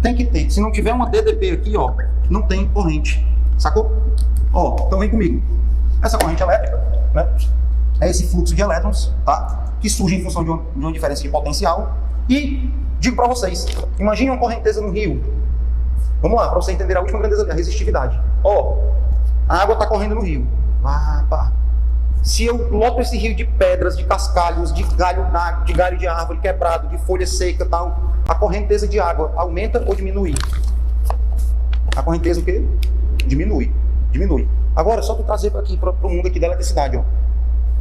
Tem que ter. Se não tiver uma DDP aqui, ó, não tem corrente. Sacou? Ó, então vem comigo. Essa corrente elétrica, né? É esse fluxo de elétrons, tá? Que surge em função de uma diferença de potencial. E digo para vocês, imagine uma correnteza no rio. Vamos lá, para você entender a última grandeza ali, a resistividade. Ó, a água está correndo no rio. Pá. Se eu loto esse rio de pedras, de cascalhos, de galho de árvore quebrado, de folha seca e tal, a correnteza de água aumenta ou diminui? A correnteza o quê? Diminui. Agora, só para trazer aqui para o mundo aqui da eletricidade, ó.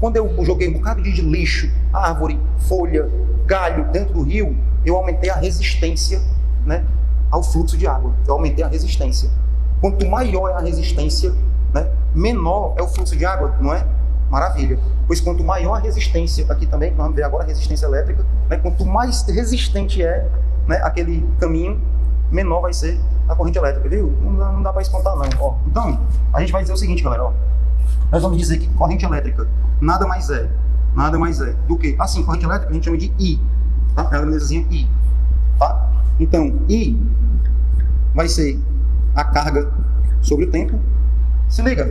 Quando eu joguei um bocado de lixo, árvore, folha, galho dentro do rio, eu aumentei a resistência, né, ao fluxo de água. Eu aumentei a resistência. Quanto maior é a resistência, né, menor é o fluxo de água, não é? Maravilha. Pois quanto maior a resistência, aqui também, nós vamos ver agora a resistência elétrica, né, quanto mais resistente é, né, aquele caminho, menor vai ser a corrente elétrica, viu? Não dá para espantar não. Ó, então, a gente vai dizer o seguinte, galera, ó. Nós vamos dizer que corrente elétrica nada mais é do que, assim, corrente elétrica a gente chama de I, tá? É a grandezazinha I, tá? Então, I vai ser a carga sobre o tempo. Se liga,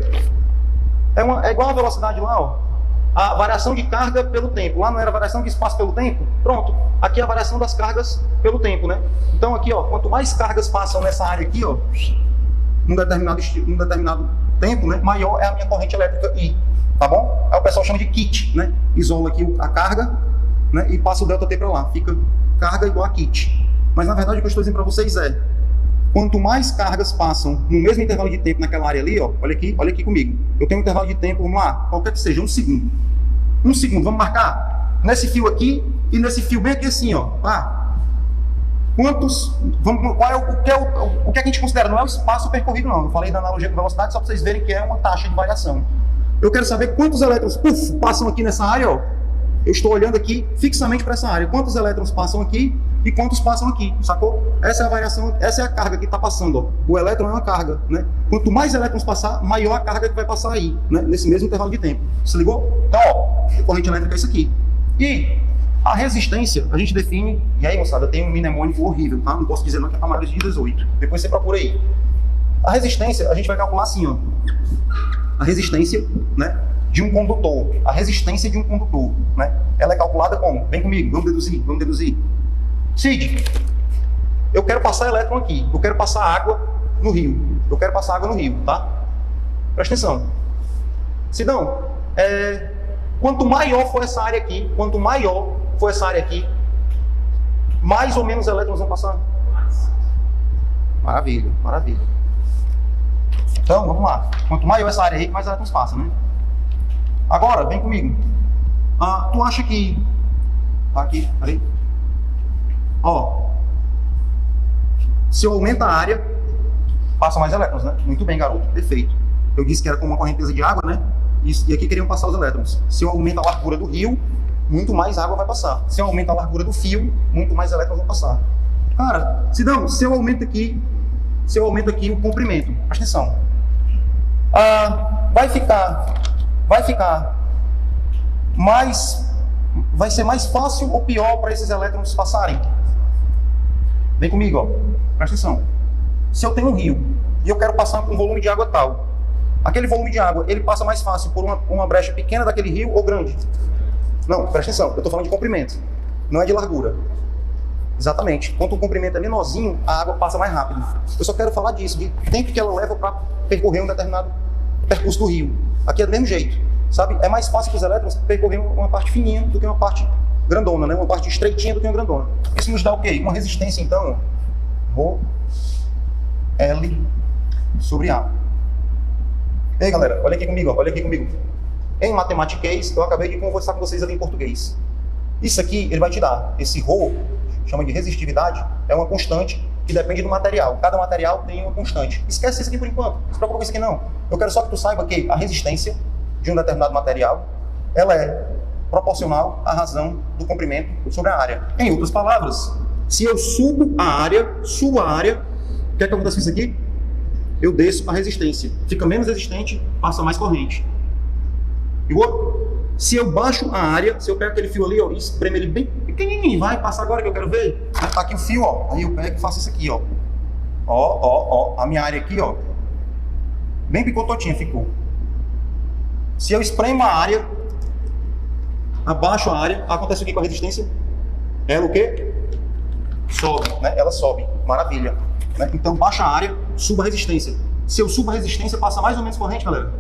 é igual a velocidade lá, ó. A variação de carga pelo tempo. Lá não era variação de espaço pelo tempo? Pronto. Aqui é a variação das cargas pelo tempo, né? Então aqui, ó, quanto mais cargas passam nessa área aqui, ó, num determinado tempo, né, maior é a minha corrente elétrica I, tá bom? Aí o pessoal chama de kit, né? Isola aqui a carga, né, e passa o ΔT para lá. Fica carga igual a kit. Mas na verdade o que eu estou dizendo para vocês é, quanto mais cargas passam no mesmo intervalo de tempo naquela área ali, ó, olha aqui comigo. Eu tenho um intervalo de tempo, vamos lá, qualquer que seja, 1 segundo. 1 segundo, vamos marcar nesse fio aqui e nesse fio bem aqui assim, ó. O que a gente considera? Não é o espaço percorrido, não. Eu falei da analogia com velocidade só para vocês verem que é uma taxa de variação. Eu quero saber quantos elétrons passam aqui nessa área, ó. Eu estou olhando aqui fixamente para essa área. Quantos elétrons passam aqui e quantos passam aqui, sacou? Essa é a variação, essa é a carga que está passando, ó. O elétron é uma carga, né? Quanto mais elétrons passar, maior a carga que vai passar aí, né? Nesse mesmo intervalo de tempo. Se ligou? Então, ó, a corrente elétrica é isso aqui. E a resistência, a gente define, e aí, moçada, tem um mnemônico horrível, tá? Não posso dizer não, que é para maiores de 18. Depois você procura aí. A resistência, a gente vai calcular assim, ó. A resistência, né, de um condutor. A resistência de um condutor, né? Ela é calculada como? Vem comigo, vamos deduzir. Cid, eu quero passar elétron aqui, eu quero passar água no rio. Tá? Presta atenção. Sidão, quanto maior for essa área aqui, mais ou menos elétrons vão passar? Maravilha. Então, vamos lá. Quanto maior essa área aí, mais elétrons passam, né? Agora, vem comigo. Tu acha que... Tá aqui, peraí. Ó. Se eu aumento a área, passa mais elétrons, né? Muito bem, garoto. Perfeito. Eu disse que era como uma correnteza de água, né? E aqui queriam passar os elétrons. Se eu aumento a largura do rio, muito mais água vai passar. Se eu aumento a largura do fio, muito mais elétrons vão passar. Cara, Sidão, se eu aumento aqui o comprimento, presta atenção. Vai ser mais fácil ou pior para esses elétrons passarem? Vem comigo, ó. Presta atenção. Se eu tenho um rio e eu quero passar um volume de água tal, aquele volume de água, ele passa mais fácil por uma brecha pequena daquele rio ou grande? Não, presta atenção, eu estou falando de comprimento, não é de largura. Exatamente. Quanto o comprimento é menorzinho, a água passa mais rápido. Eu só quero falar disso, de tempo que ela leva para percorrer um determinado percurso do rio. Aqui é do mesmo jeito, sabe? É mais fácil para os elétrons percorrer uma parte fininha do que uma parte grandona, né? Uma parte estreitinha do que uma grandona. Isso nos dá o quê? Uma resistência, então, Rho L sobre A. Ei, galera, olha aqui comigo, ó. Em matematiquês, eu acabei de conversar com vocês ali em português. Isso aqui, ele vai te dar, esse Rho, chama de resistividade, é uma constante que depende do material. Cada material tem uma constante. Esquece isso aqui por enquanto, não se preocupa com isso aqui não. Eu quero só que tu saiba que a resistência de um determinado material, ela é proporcional à razão do comprimento sobre a área. Em outras palavras, se eu subo a área, o que é que acontece com isso aqui? Eu desço a resistência. Fica menos resistente, passa mais corrente. Igual? Se eu baixo a área, se eu pego aquele fio ali, ó, e espremo ele bem pequenininho, vai passar agora que eu quero ver. Tá aqui o fio, ó. Aí eu pego e faço isso aqui, ó. Ó, a minha área aqui, ó. Bem picototinha ficou. Se eu espremo a área, abaixo a área, acontece o que com a resistência? Ela o quê? Sobe, né? Ela sobe. Maravilha. Né? Então baixa a área, suba a resistência. Se eu subo a resistência, passa mais ou menos corrente, galera?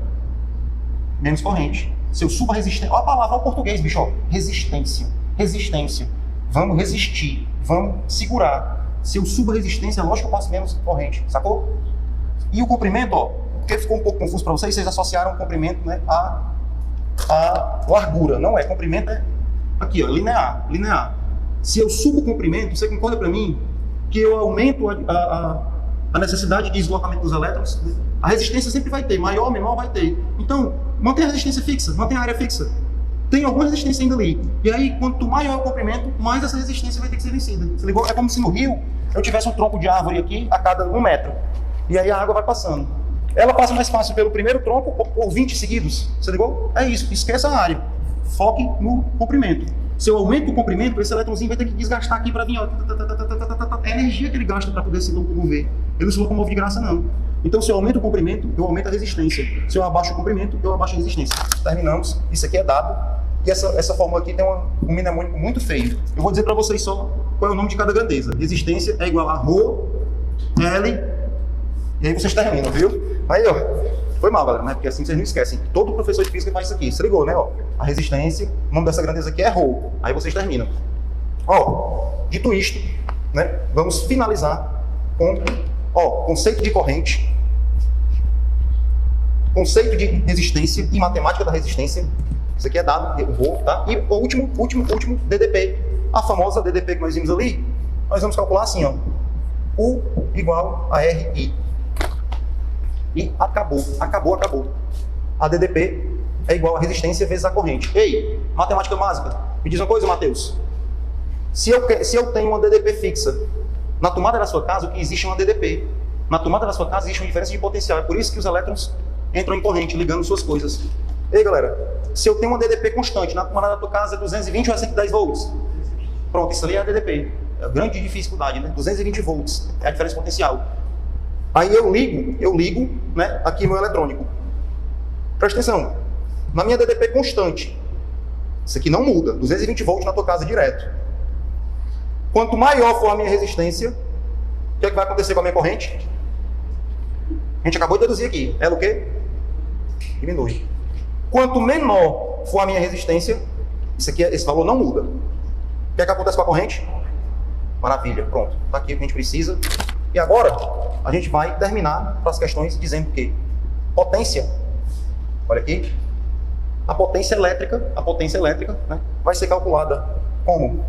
Menos corrente. Se eu subo a resistência... Olha a palavra, olha o português, bicho, ó. Resistência. Resistência. Vamos resistir. Vamos segurar. Se eu subo a resistência, lógico que eu passo menos corrente. Sacou? E o comprimento, ó. Porque ficou um pouco confuso para vocês, vocês associaram o comprimento, né, a largura. Não é. Comprimento é aqui, ó. Linear. Se eu subo o comprimento, você concorda para mim que eu aumento a necessidade de deslocamento dos elétrons? A resistência sempre vai ter, maior ou menor vai ter. Então, mantém a resistência fixa, mantém a área fixa. Tem alguma resistência ainda ali. E aí, quanto maior é o comprimento, mais essa resistência vai ter que ser vencida. Você ligou? É como se no rio eu tivesse um tronco de árvore aqui a cada 1 metro. E aí a água vai passando. Ela passa mais fácil pelo primeiro tronco ou por 20 seguidos. Você ligou? É isso, esqueça a área. Foque no comprimento. Se eu aumento o comprimento, esse eletrônzinho vai ter que desgastar aqui para vir, ó. É a energia que ele gasta para poder se locomover. Ele não se locomove de graça, não. Então, se eu aumento o comprimento, eu aumento a resistência. Se eu abaixo o comprimento, eu abaixo a resistência. Terminamos. Isso aqui é dado. E essa fórmula aqui tem um mnemônico muito feio. Eu vou dizer para vocês só qual é o nome de cada grandeza. Resistência é igual a ρ, L, e aí vocês terminam, viu? Aí, ó, foi mal, galera, né? Porque assim vocês não esquecem. Todo professor de física faz isso aqui. Se ligou, né? Ó, a resistência, o nome dessa grandeza aqui é ρ. Aí vocês terminam. Ó, dito isto, né? Vamos finalizar com, ó, conceito de corrente, conceito de resistência e matemática da resistência. Isso aqui é dado, o ρ, tá? E o último, DDP. A famosa DDP que nós vimos ali, nós vamos calcular assim, ó. U igual a RI. E acabou. A DDP é igual a resistência vezes a corrente. Ei, matemática básica. Me diz uma coisa, Matheus. Se eu tenho uma DDP fixa, na tomada da sua casa, o que existe é uma DDP. Na tomada da sua casa existe uma diferença de potencial. É por isso que os elétrons entram em corrente, ligando suas coisas. Ei, galera, se eu tenho uma DDP constante, na tomada da tua casa é 220 ou é 110 volts? Pronto, isso ali é a DDP. É a grande dificuldade, né? 220 volts é a diferença potencial. Aí eu ligo, né, aqui meu eletrônico. Presta atenção. Na minha DDP constante, isso aqui não muda, 220 volts na tua casa direto. Quanto maior for a minha resistência, o que é que vai acontecer com a minha corrente? A gente acabou de deduzir aqui. Ela o quê? Diminui. Quanto menor for a minha resistência, esse valor não muda. O que é que acontece com a corrente? Maravilha, pronto. Está aqui o que a gente precisa. E agora, a gente vai terminar para as questões dizendo que potência, olha aqui, a potência elétrica, né, vai ser calculada como?